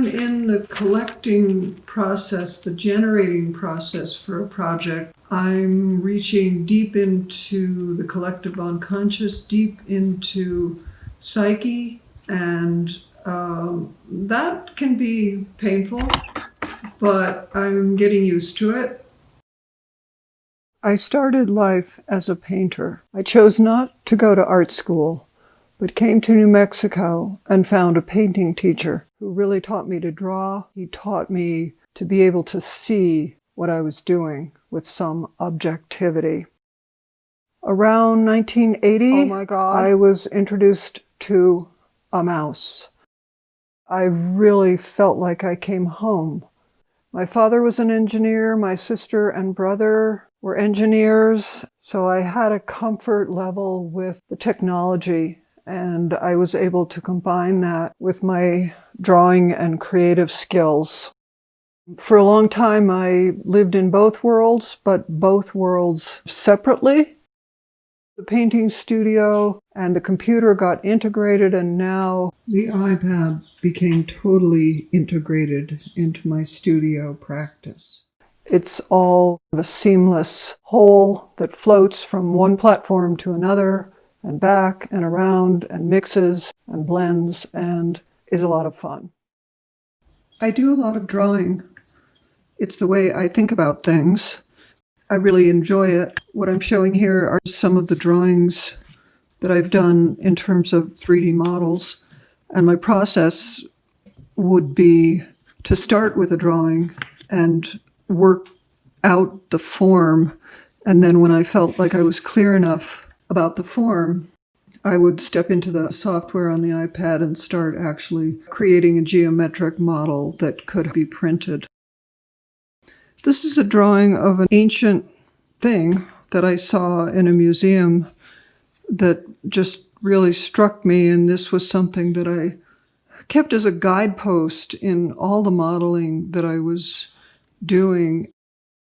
I'm in the collecting process, the generating process for a project, I'm reaching deep into the collective unconscious, deep into psyche, and that can be painful, but I'm getting used to it. I started life as a painter. I chose not to go to art school, but came to New Mexico and found a painting teacher who really taught me to draw. He taught me to be able to see what I was doing with some objectivity. Around 1980, I was introduced to a mouse. I really felt like I came home. My father was an engineer, my sister and brother were engineers, so I had a comfort level with the technology, and I was able to combine that with my drawing and creative skills. For a long time, I lived in both worlds, but both worlds separately. The painting studio and the computer got integrated, and now the iPad became totally integrated into my studio practice. It's all a seamless whole that floats from one platform to another and back and around and mixes and blends and is a lot of fun. I do a lot of drawing. It's the way I think about things. I really enjoy it. What I'm showing here are some of the drawings that I've done in terms of 3D models. And my process would be to start with a drawing and work out the form. And then when I felt like I was clear enough about the form, I would step into the software on the iPad and start actually creating a geometric model that could be printed. This is a drawing of an ancient thing that I saw in a museum that just really struck me, and this was something that I kept as a guidepost in all the modeling that I was doing.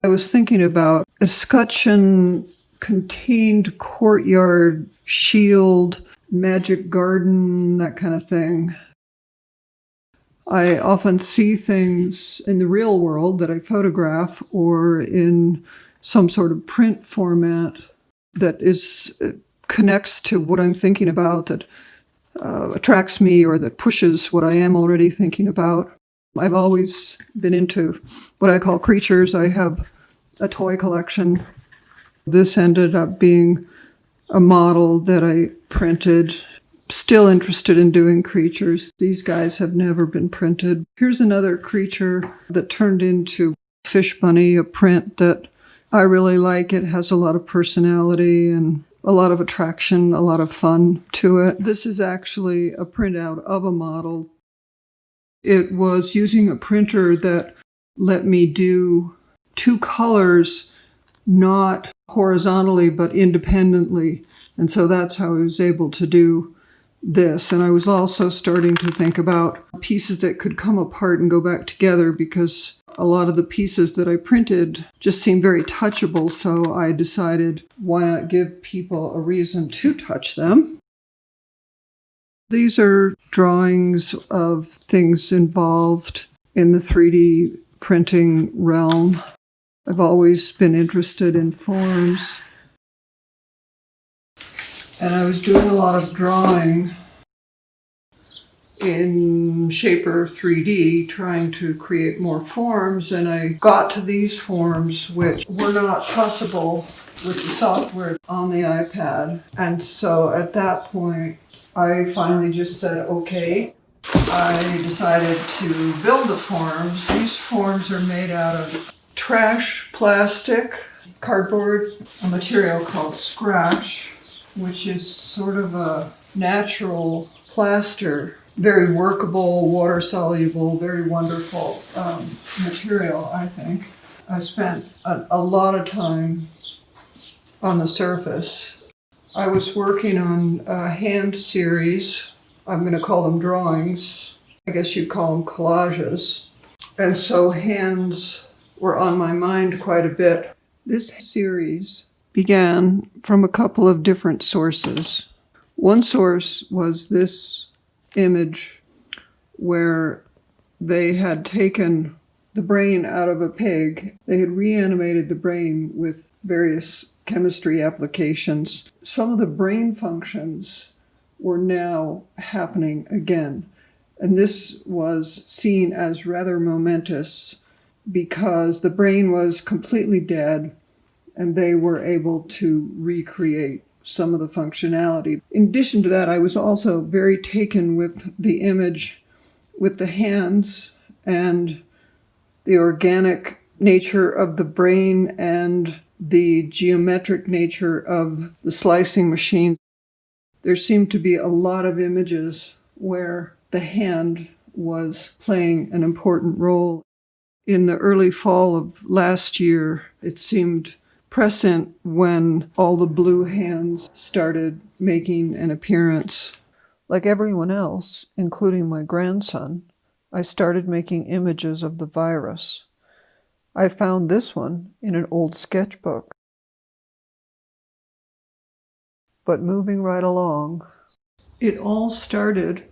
I was thinking about escutcheon, contained courtyard, shield, magic garden, that kind of thing. I often see things in the real world that I photograph or in some sort of print format that connects to what I'm thinking about, that attracts me or that pushes what I am already thinking about. I've always been into what I call creatures. I have a toy collection. This ended up being a model that I printed. Still interested in doing creatures. These guys have never been printed. Here's another creature that turned into Fish Bunny, a print that I really like. It has a lot of personality and a lot of attraction, a lot of fun to it. This is actually a printout of a model. It was using a printer that let me do two colors, not horizontally, but independently. And so that's how I was able to do this. And I was also starting to think about pieces that could come apart and go back together, because a lot of the pieces that I printed just seemed very touchable. So I decided, why not give people a reason to touch them? These are drawings of things involved in the 3D printing realm. I've always been interested in forms. And I was doing a lot of drawing in Shaper 3D, trying to create more forms, and I got to these forms which were not possible with the software on the iPad. And so at that point, I finally just said, okay. I decided to build the forms. These forms are made out of trash, plastic, cardboard, a material called scratch, which is sort of a natural plaster. Very workable, water-soluble, very wonderful material, I think. I spent a lot of time on the surface. I was working on a hand series. I'm going to call them drawings. I guess you'd call them collages. And so hands were on my mind quite a bit. This series began from a couple of different sources. One source was this image where They had taken the brain out of a pig. They had reanimated the brain with various chemistry applications. Some of the brain functions were now happening again. And this was seen as rather momentous because the brain was completely dead and they were able to recreate some of the functionality. In addition to that, I was also very taken with the image with the hands and the organic nature of the brain and the geometric nature of the slicing machine. There seemed to be a lot of images where the hand was playing an important role. In the early fall of last year, it seemed prescient when all the blue hands started making an appearance. Like everyone else, including my grandson, I started making images of the virus. I found this one in an old sketchbook. But moving right along, it all started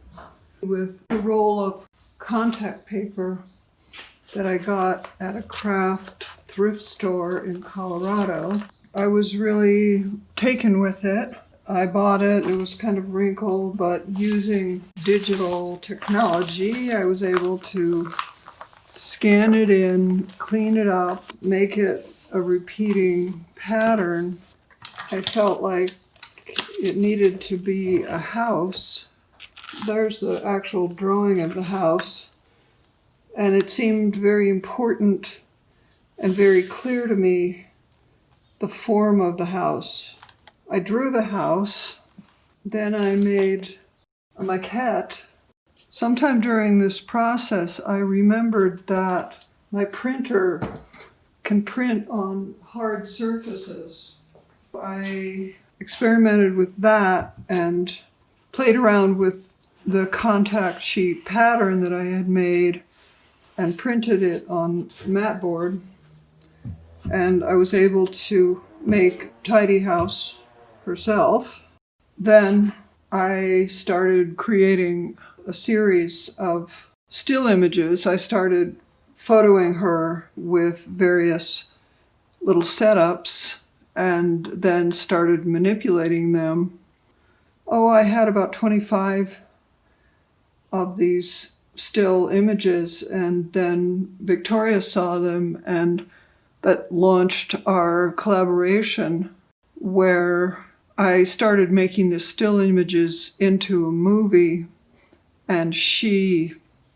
with a roll of contact paper that I got at a craft thrift store in Colorado. I was really taken with it. I bought it. It was kind of wrinkled, but using digital technology, I was able to scan it in, clean it up, make it a repeating pattern. I felt like it needed to be a house. There's the actual drawing of the house. And it seemed very important and very clear to me the form of the house. I drew the house, then I made a maquette. Sometime during this process, I remembered that my printer can print on hard surfaces. I experimented with that and played around with the contact sheet pattern that I had made and printed it on mat board. And I was able to make Tidy House herself. Then I started creating a series of still images. I started photoing her with various little setups and then started manipulating them. Oh, I had about 25 of these still images, and then Victoria saw them, and that launched our collaboration where I started making the still images into a movie, and she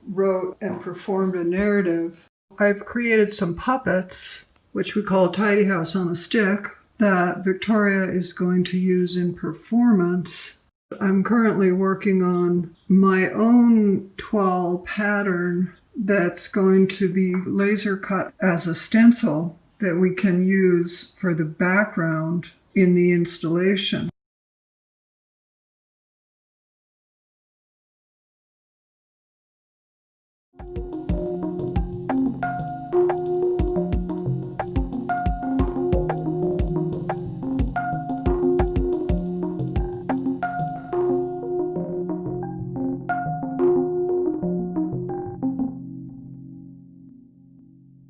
wrote and performed a narrative. I've created some puppets, which we call Tidy House on a Stick, that Victoria is going to use in performance. I'm currently working on my own toile pattern that's going to be laser cut as a stencil that we can use for the background in the installation.